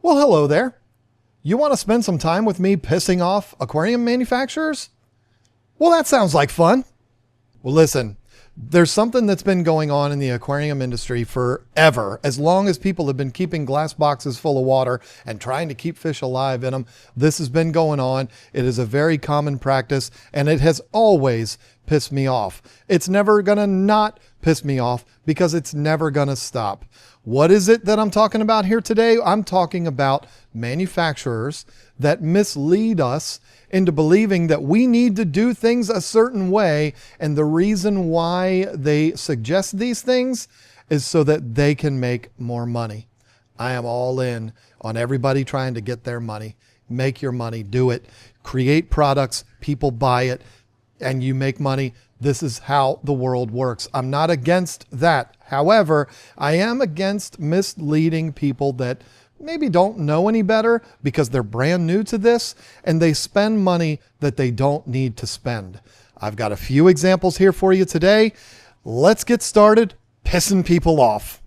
Well, hello there. You want to spend some time with me pissing off aquarium manufacturers? Well, that sounds like fun. Well, listen, there's something that's been going on in the aquarium industry forever. As long as people have been keeping glass boxes full of water and trying to keep fish alive in them, this has been going on. It is a very common practice, and it has always pissed me off. It's never going to not piss me off because it's never going to stop. What is it that I'm talking about here today? I'm talking about manufacturers that mislead us into believing that we need to do things a certain way. And the reason why they suggest these things is so that they can make more money. I am all in on everybody trying to get their money. Make your money, do it. Create products, people buy it, and you make money. This is how the world works. I'm not against that. However, I am against misleading people that maybe don't know any better because they're brand new to this and they spend money that they don't need to spend. I've got a few examples here for you today. Let's get started pissing people off.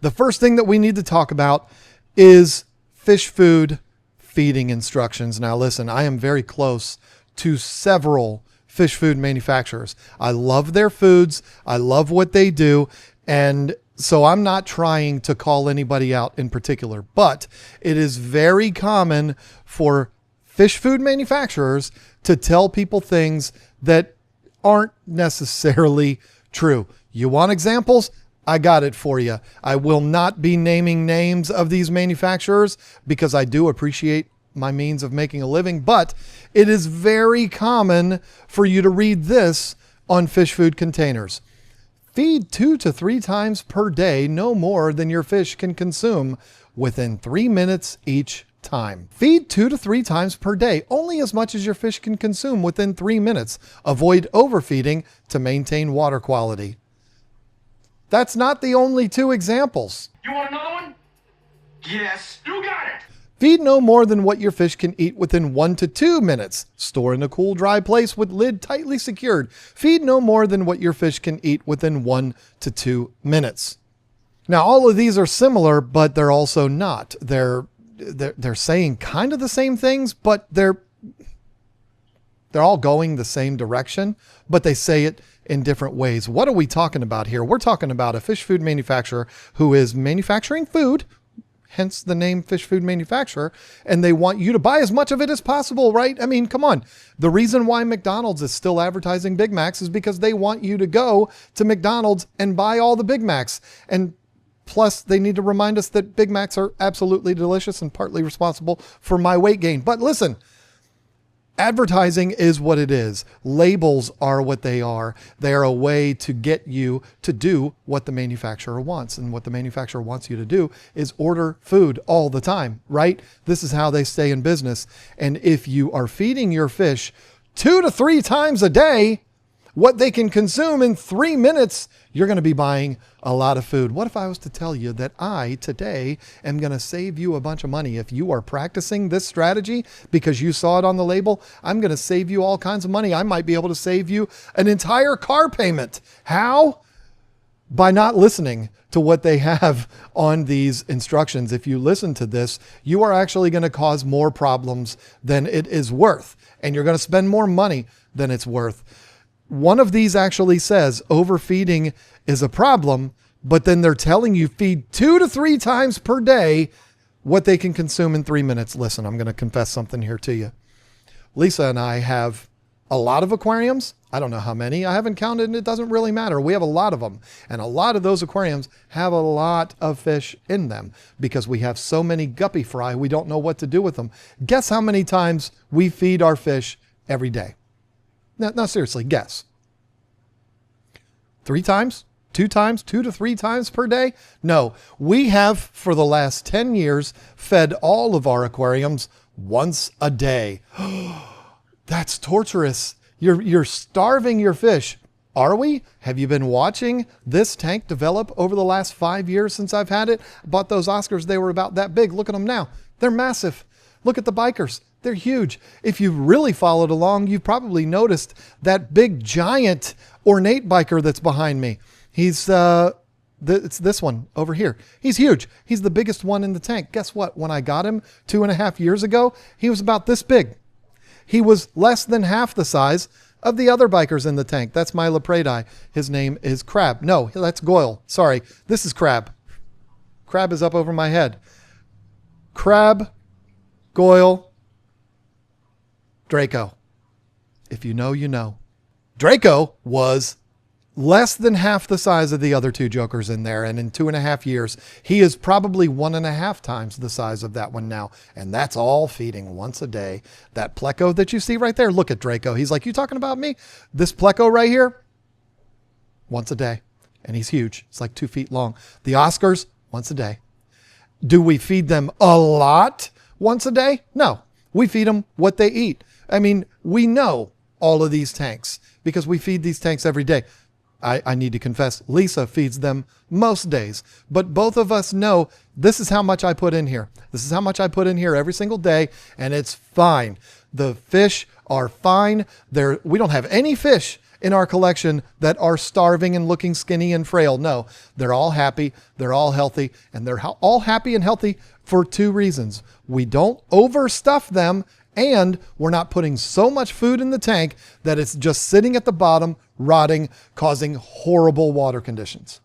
The first thing that we need to talk about is fish food feeding instructions. Now listen, I am very close to several fish food manufacturers. I love their foods. I love what they do. And so I'm not trying to call anybody out in particular, but it is very common for fish food manufacturers to tell people things that aren't necessarily true. You want examples? I got it for you. I will not be naming names of these manufacturers because I do appreciate my means of making a living, but it is very common for you to read this on fish food containers. Feed 2 to 3 times per day, no more than your fish can consume within 3 minutes each time. Feed 2 to 3 times per day, only as much as your fish can consume within 3 minutes. Avoid overfeeding to maintain water quality. That's not the only 2 examples. You want another one? Yes, you got it. Feed no more than what your fish can eat within 1 to 2 minutes. Store in a cool, dry place with lid tightly secured. Feed no more than what your fish can eat within 1 to 2 minutes. Now, all of these are similar, but they're also not. They're saying kind of the same things, but they're all going the same direction, but they say it in different ways. What are we talking about here? We're talking about a fish food manufacturer who is manufacturing food, hence the name fish food manufacturer, and they want you to buy as much of it as possible, right? I mean, come on. The reason why McDonald's is still advertising Big Macs is because they want you to go to McDonald's and buy all the Big Macs. And plus, they need to remind us that Big Macs are absolutely delicious and partly responsible for my weight gain. But listen, advertising is what it is. Labels are what they are. They are a way to get you to do what the manufacturer wants. And what the manufacturer wants you to do is order food all the time, right? This is how they stay in business. And if you are feeding your fish 2 to 3 times a day, what they can consume in 3 minutes, you're going to be buying a lot of food. What if I was to tell you that I today am going to save you a bunch of money? If you are practicing this strategy because you saw it on the label, I'm going to save you all kinds of money. I might be able to save you an entire car payment. How? By not listening to what they have on these instructions. If you listen to this, you are actually going to cause more problems than it is worth, and you're going to spend more money than it's worth. One of these actually says overfeeding is a problem, but then they're telling you feed 2 to 3 times per day what they can consume in 3 minutes. Listen, I'm going to confess something here to you. Lisa and I have a lot of aquariums. I don't know how many. I haven't counted, and it doesn't really matter. We have a lot of them, and a lot of those aquariums have a lot of fish in them because we have so many guppy fry, we don't know what to do with them. Guess how many times we feed our fish every day? No, seriously, guess. 3 times? 2 times? 2 to 3 times per day? No, we have for the last 10 years fed all of our aquariums once a day. That's torturous. You're starving your fish. Are we? Have you been watching this tank develop over the last 5 years since I've had it? I bought those Oscars. They were about that big. Look at them now. They're massive. Look at the bikers. They're huge. If you've really followed along, you've probably noticed that big, giant, ornate biker that's behind me. He's It's this one over here. He's huge. He's the biggest one in the tank. Guess what? When I got him 2.5 years ago, he was about this big. He was less than half the size of the other bikers in the tank. That's my Lepradi. His name is Crab. No, that's Goyle. Sorry. This is Crab. Crab is up over my head. Crab, Goyle, Draco. If you know, you know. Draco was less than half the size of the other two jokers in there. And in 2.5 years, he is probably 1.5 times the size of that one now. And that's all feeding once a day. That Pleco that you see right there, look at Draco. He's like, you talking about me? This Pleco right here, once a day. And he's huge. It's like 2 feet long. The Oscars, once a day. Do we feed them a lot once a day? No, we feed them what they eat. I mean, we know all of these tanks because we feed these tanks every day. I need to confess, Lisa feeds them most days, but both of us know this is how much I put in here. This is how much I put in here every single day, and it's fine. The fish are fine. We don't have any fish in our collection that are starving and looking skinny and frail. No, they're all happy. They're all healthy, and they're all happy and healthy for 2 reasons. We don't overstuff them, and we're not putting so much food in the tank that it's just sitting at the bottom, rotting, causing horrible water conditions.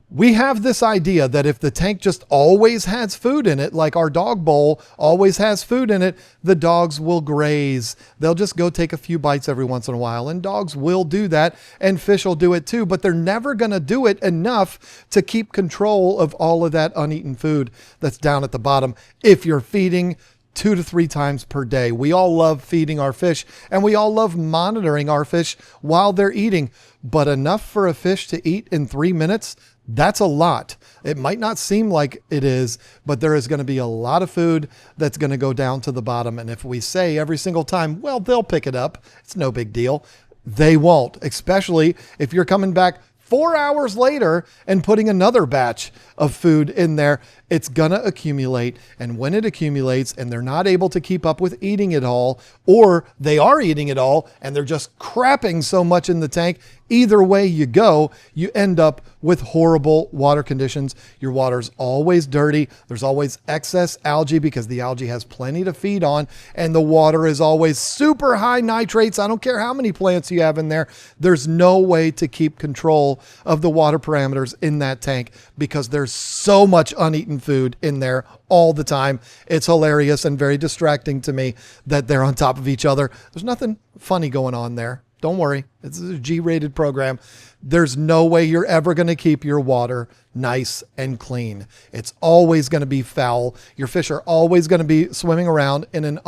We have this idea that if the tank just always has food in it, like our dog bowl always has food in it, the dogs will graze. They'll just go take a few bites every once in a while, and dogs will do that, and fish will do it too, but they're never going to do it enough to keep control of all of that uneaten food that's down at the bottom if you're feeding 2 to 3 times per day. We all love feeding our fish, and we all love monitoring our fish while they're eating, but enough for a fish to eat in 3 minutes, that's a lot. It might not seem like it is, but there is going to be a lot of food that's going to go down to the bottom. And if we say every single time, well, they'll pick it up, it's no big deal. They won't, especially if you're coming back 4 hours later and putting another batch of food in there. It's going to accumulate. And when it accumulates and they're not able to keep up with eating it all, or they are eating it all and they're just crapping so much in the tank, either way you go, you end up with horrible water conditions. Your water's always dirty. There's always excess algae because the algae has plenty to feed on, and the water is always super high nitrates. I don't care how many plants you have in there. There's no way to keep control of the water parameters in that tank because there's so much uneaten food in there all the time. It's hilarious and very distracting to me that they're on top of each other. There's nothing funny going on there. Don't worry. It's a G-rated program. There's no way you're ever going to keep your water nice and clean. It's always going to be foul. Your fish are always going to be swimming around in an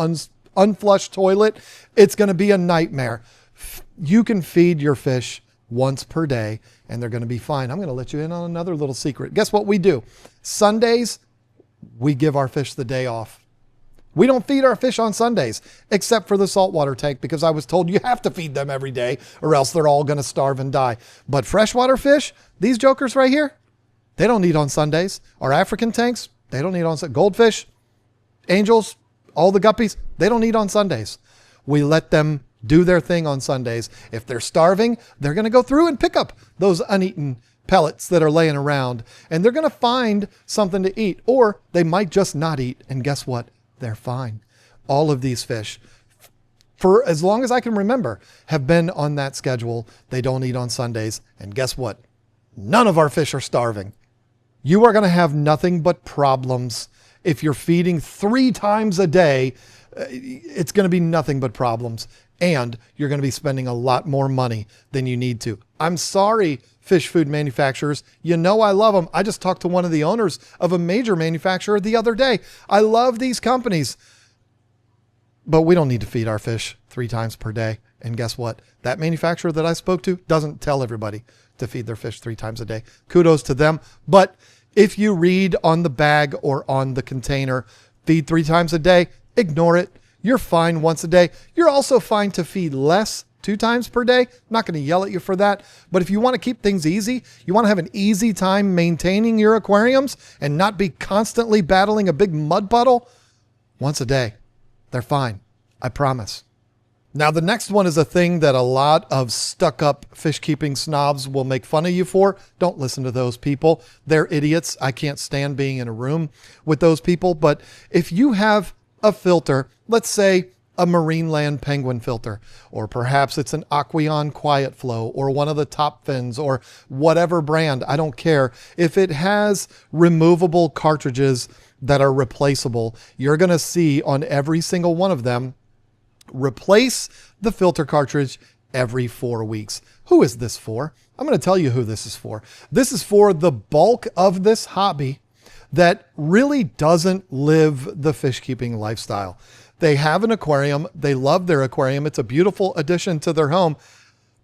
unflushed toilet. It's going to be a nightmare. You can feed your fish once per day and they're going to be fine. I'm going to let you in on another little secret. Guess what we do? Sundays, we give our fish the day off. We don't feed our fish on Sundays, except for the saltwater tank, because I was told you have to feed them every day or else they're all going to starve and die. But freshwater fish, these jokers right here, they don't eat on Sundays. Our African tanks, they don't eat on Sundays. Goldfish, angels, all the guppies, they don't eat on Sundays. We let them do their thing on Sundays. If they're starving, they're going to go through and pick up those uneaten pellets that are laying around, and they're going to find something to eat, or they might just not eat. And guess what? They're fine. All of these fish, for as long as I can remember, have been on that schedule. They don't eat on Sundays. And guess what? None of our fish are starving. You are going to have nothing but problems. If you're feeding 3 times a day, it's going to be nothing but problems. And you're going to be spending a lot more money than you need to. I'm sorry, fish food manufacturers. You know I love them. I just talked to one of the owners of a major manufacturer the other day. I love these companies, but we don't need to feed our fish 3 times per day. And guess what? That manufacturer that I spoke to doesn't tell everybody to feed their fish 3 times a day. Kudos to them. But if you read on the bag or on the container, feed 3 times a day, ignore it. You're fine once a day. You're also fine to feed less 2 times per day. I'm not going to yell at you for that. But if you want to keep things easy, you want to have an easy time maintaining your aquariums and not be constantly battling a big mud puddle, once a day. They're fine. I promise. Now, the next one is a thing that a lot of stuck-up fish keeping snobs will make fun of you for. Don't listen to those people. They're idiots. I can't stand being in a room with those people. But if you have a filter, let's say a Marineland Penguin filter, or perhaps it's an Aquarium Quiet Flow, or one of the Top Fins, or whatever brand, I don't care. If it has removable cartridges that are replaceable, you're going to see on every single one of them, replace the filter cartridge every 4 weeks. Who is this for? I'm going to tell you who this is for. This is for the bulk of this hobby that really doesn't live the fish keeping lifestyle. They have an aquarium. They love their aquarium. It's a beautiful addition to their home,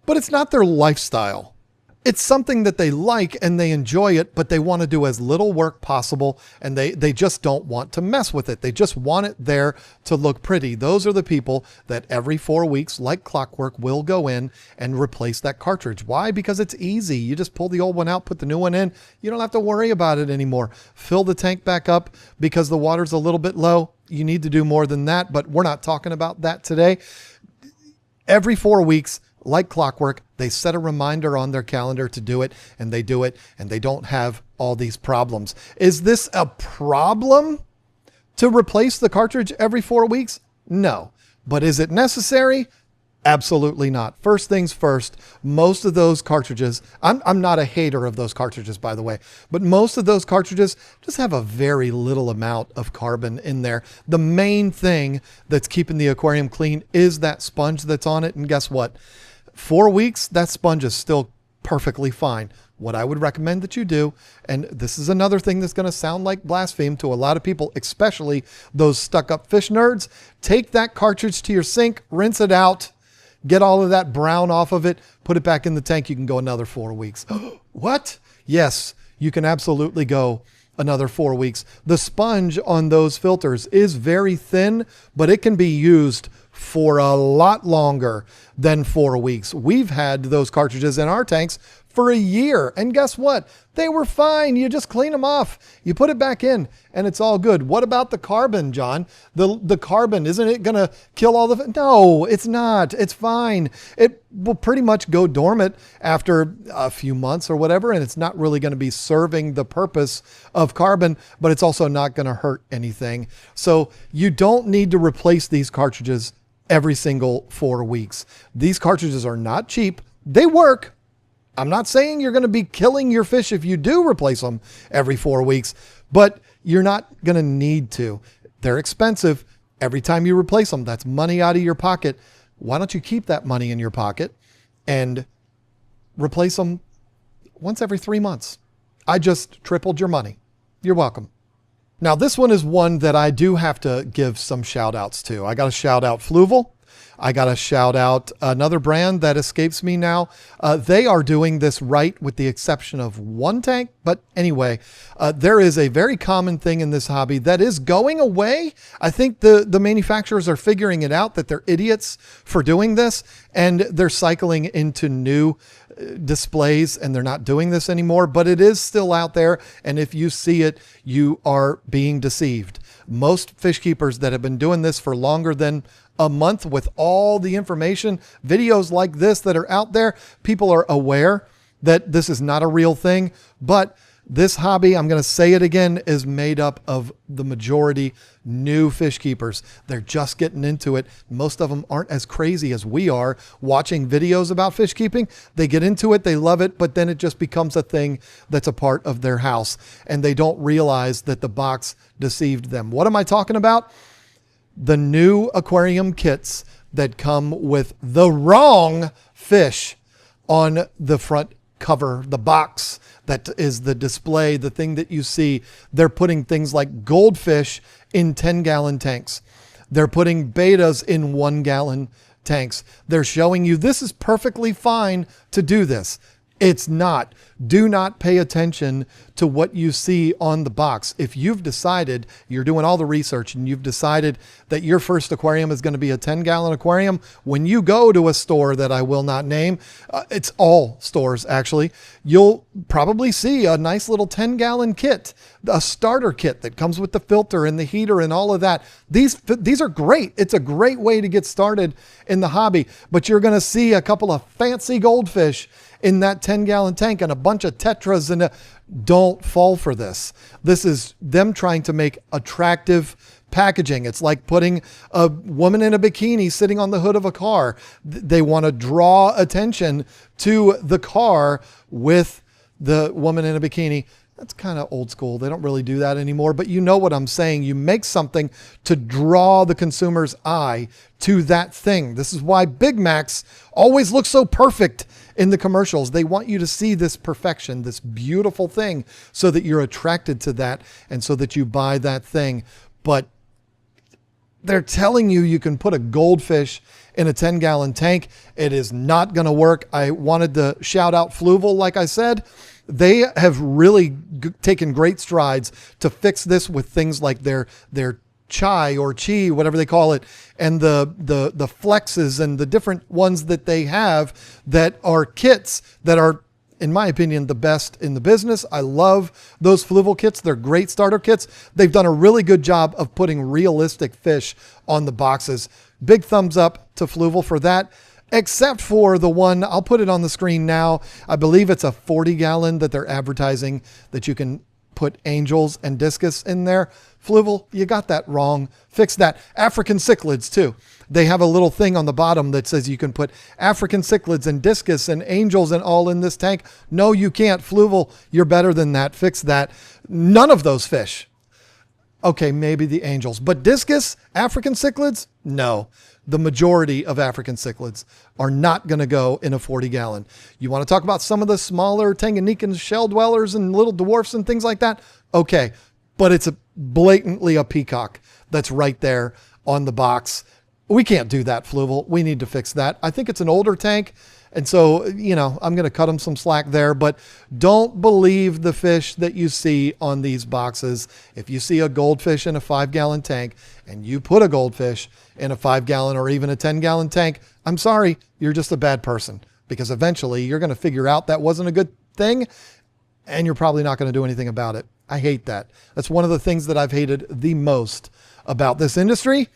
but it's not their lifestyle. It's something that they like and they enjoy it, but they want to do as little work possible, and they just don't want to mess with it. They just want it there to look pretty. Those are the people that every 4 weeks, like clockwork, will go in and replace that cartridge. Why? Because it's easy. You just pull the old one out, put the new one in. You don't have to worry about it anymore. Fill the tank back up because the water's a little bit low. You need to do more than that, but we're not talking about that today. Every 4 weeks, like clockwork, they set a reminder on their calendar to do it, and they do it, and they don't have all these problems. Is this a problem to replace the cartridge every 4 weeks? No. But is it necessary? Absolutely not. First things first, most of those cartridges, I'm not a hater of those cartridges, by the way, but most of those cartridges just have a very little amount of carbon in there. The main thing that's keeping the aquarium clean is that sponge that's on it. And guess what? 4 weeks, that sponge is still perfectly fine. What I would recommend that you do, and this is another thing that's going to sound like blasphemy to a lot of people, especially those stuck-up fish nerds, take that cartridge to your sink, rinse it out, get all of that brown off of it, put it back in the tank. You can go another 4 weeks. What? Yes, you can absolutely go another 4 weeks. The sponge on those filters is very thin, but it can be used for a lot longer than 4 weeks. We've had those cartridges in our tanks for a year, and guess what? They were fine. You just clean them off. You put it back in, and it's all good. What about the carbon, John? The carbon, isn't it going to kill all the... No, it's not. It's fine. It will pretty much go dormant after a few months or whatever, and it's not really going to be serving the purpose of carbon, but it's also not going to hurt anything. So you don't need to replace these cartridges every single 4 weeks. These cartridges are not cheap. They work. I'm not saying you're going to be killing your fish if you do replace them every 4 weeks, but you're not going to need to. They're expensive. Every time you replace them, that's money out of your pocket. Why don't you keep that money in your pocket and replace them once every 3 months? I just tripled your money. You're welcome. Now, this one is one that I do have to give some shout outs to. I got to shout out Fluval. I got to shout out another brand that escapes me now. They are doing this right with the exception of one tank. But anyway, there is a very common thing in this hobby that is going away. I think the manufacturers are figuring it out that they're idiots for doing this, and they're cycling into new displays, and they're not doing this anymore, but it is still out there. And if you see it, you are being deceived. Most fish keepers that have been doing this for longer than a month with all the information, videos like this that are out there, people are aware that this is not a real thing. But this hobby, I'm going to say it again, is made up of the majority new fish keepers. They're just getting into it. Most of them aren't as crazy as we are watching videos about fish keeping. They get into it, they love it, but then it just becomes a thing that's a part of their house, and they don't realize that the box deceived them. What am I talking about? The new aquarium kits that come with the wrong fish on the front cover, the box that is the display, the thing that you see. They're putting things like goldfish in 10-gallon tanks. They're putting betas in 1-gallon tanks. They're showing you this is perfectly fine to do this. It's not. Do not pay attention to what you see on the box. If you've decided, you're doing all the research and you've decided that your first aquarium is going to be a 10-gallon aquarium, when you go to a store that I will not name, it's all stores actually, you'll probably see a nice little 10-gallon kit, a starter kit that comes with the filter and the heater and all of that. These are great. It's a great way to get started in the hobby, but you're going to see a couple of fancy goldfish in that 10-gallon tank and a bunch of tetras, and don't fall for this. This is them trying to make attractive packaging. It's like putting a woman in a bikini sitting on the hood of a car. They want to draw attention to the car with the woman in a bikini. That's kind of old school. They don't really do that anymore, but you know what I'm saying. You make something to draw the consumer's eye to that thing. This is why Big Macs always look so perfect in the commercials. They want you to see this perfection, this beautiful thing, so that you're attracted to that and so that you buy that thing. But they're telling you you can put a goldfish in a 10-gallon tank. It is not going to work. I wanted to shout out Fluval, like I said. They have really taken great strides to fix this with things like their chai or chi, whatever they call it, and the flexes and the different ones that they have that are kits that are, in my opinion, the best in the business. I love those Fluval kits. They're great starter kits. They've done a really good job of putting realistic fish on the boxes. Big thumbs up to Fluval for that. Except for the one, I'll put it on the screen now. I believe it's a 40-gallon that they're advertising that you can put angels and discus in there. Fluval, you got that wrong. Fix that. African cichlids too. They have a little thing on the bottom that says you can put African cichlids and discus and angels and all in this tank. No, you can't. Fluval, you're better than that. Fix that. None of those fish. Okay, maybe the angels, but discus, African cichlids, no. The majority of African cichlids are not going to go in a 40-gallon. You want to talk about some of the smaller Tanganyikan shell dwellers and little dwarfs and things like that? Okay, but it's blatantly a peacock that's right there on the box. We can't do that, Fluval. We need to fix that. I think it's an older tank. And so, I'm going to cut them some slack there, but don't believe the fish that you see on these boxes. If you see a goldfish in a 5-gallon tank and you put a goldfish in a 5-gallon or even a 10-gallon tank, I'm sorry, you're just a bad person, because eventually you're going to figure out that wasn't a good thing and you're probably not going to do anything about it. I hate that. That's one of the things that I've hated the most about this industry.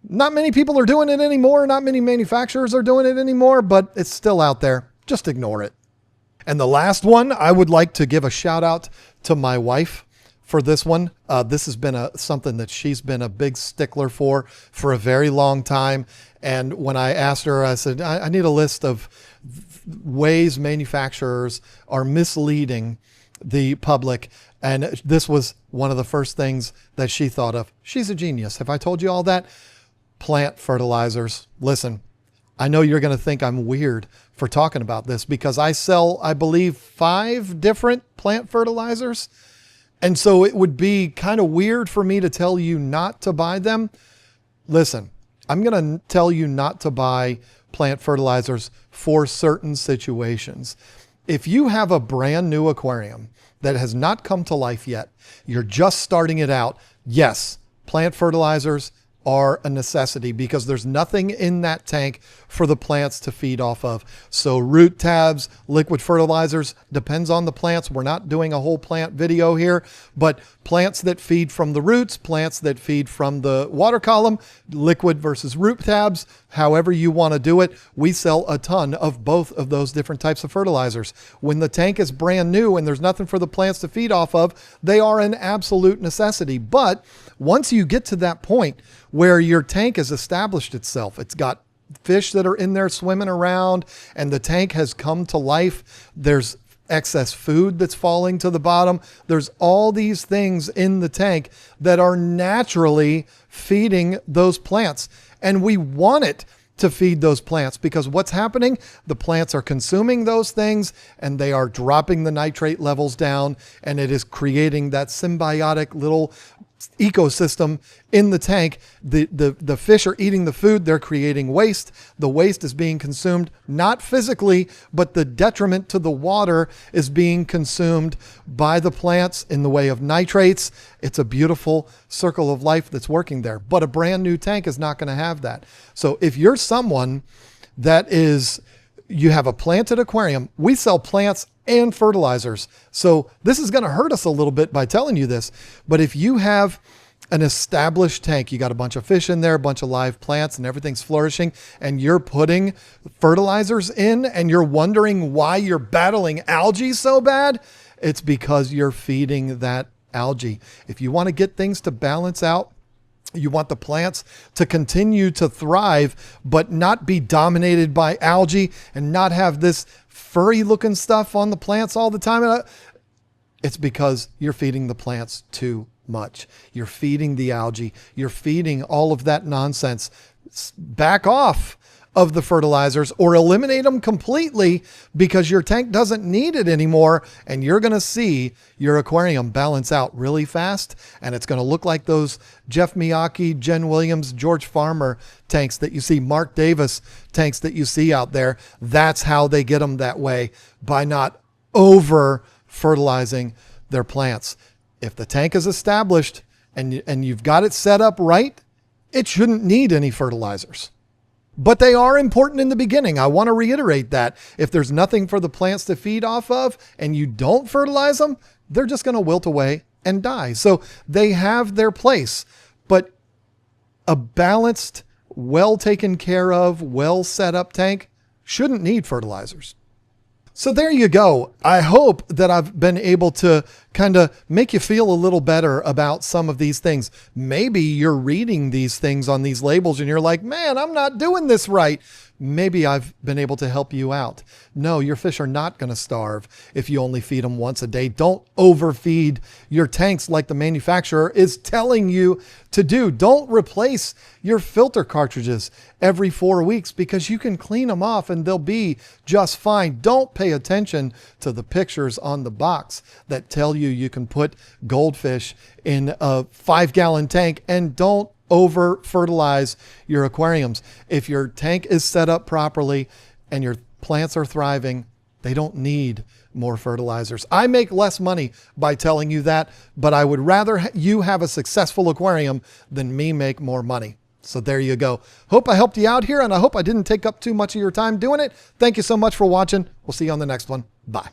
Not many people are doing it anymore. Not many manufacturers are doing it anymore, but it's still out there. Just ignore it. And the last one, I would like to give a shout out to my wife for this one. This has been something that she's been a big stickler for a very long time. And when I asked her, I said, I need a list of ways manufacturers are misleading the public. And this was one of the first things that she thought of. She's a genius. Have I told you all that? Plant fertilizers. Listen, I know you're going to think I'm weird for talking about this because I sell, I believe, 5 different plant fertilizers. And so it would be kind of weird for me to tell you not to buy them. Listen, I'm going to tell you not to buy plant fertilizers for certain situations. If you have a brand new aquarium that has not come to life yet, you're just starting it out, yes, plant fertilizers are a necessity because there's nothing in that tank for the plants to feed off of. So root tabs, liquid fertilizers, depends on the plants. We're not doing a whole plant video here, but plants that feed from the roots, plants that feed from the water column, liquid versus root tabs, however you want to do it. We sell a ton of both of those different types of fertilizers. When the tank is brand new and there's nothing for the plants to feed off of, they are an absolute necessity. But once you get to that point where your tank has established itself, it's got fish that are in there swimming around and the tank has come to life, there's excess food that's falling to the bottom, there's all these things in the tank that are naturally feeding those plants. And we want it to feed those plants because what's happening? The plants are consuming those things and they are dropping the nitrate levels down, and it is creating that symbiotic little ecosystem in the tank. The fish are eating the food. They're creating waste. The waste is being consumed, not physically, but the detriment to the water is being consumed by the plants in the way of nitrates. It's a beautiful circle of life that's working there, but a brand new tank is not going to have that. So if you're someone you have a planted aquarium, we sell plants and fertilizers. So this is going to hurt us a little bit by telling you this, but if you have an established tank, you got a bunch of fish in there, a bunch of live plants, and everything's flourishing, and you're putting fertilizers in and you're wondering why you're battling algae so bad, it's because you're feeding that algae. If you want to get things to balance out, you want the plants to continue to thrive, but not be dominated by algae and not have this furry looking stuff on the plants all the time. It's because you're feeding the plants too much. You're feeding the algae. You're feeding all of that nonsense. Back off of the fertilizers or eliminate them completely, because your tank doesn't need it anymore. And you're going to see your aquarium balance out really fast. And it's going to look like those Jeff Miyake, Jen Williams, George Farmer tanks that you see, Mark Davis tanks that you see out there. That's how they get them that way, by not over fertilizing their plants. If the tank is established and you've got it set up right, it shouldn't need any fertilizers. But they are important in the beginning. I want to reiterate that. If there's nothing for the plants to feed off of and you don't fertilize them, they're just going to wilt away and die. So they have their place, but a balanced, well taken care of, well set up tank shouldn't need fertilizers. So there you go. I hope that I've been able to kind of make you feel a little better about some of these things. Maybe you're reading these things on these labels and you're like, man, I'm not doing this right. Maybe I've been able to help you out. No, your fish are not going to starve if you only feed them once a day. Don't overfeed your tanks like the manufacturer is telling you to do. Don't replace your filter cartridges every 4 weeks, because you can clean them off and they'll be just fine. Don't pay attention to the pictures on the box that tell you you can put goldfish in a 5-gallon tank, and don't over fertilize your aquariums. If your tank is set up properly and your plants are thriving, they don't need more fertilizers. I make less money by telling you that, but I would rather you have a successful aquarium than me make more money. So there you go. Hope I helped you out here, and I hope I didn't take up too much of your time doing it. Thank you so much for watching. We'll see you on the next one. Bye.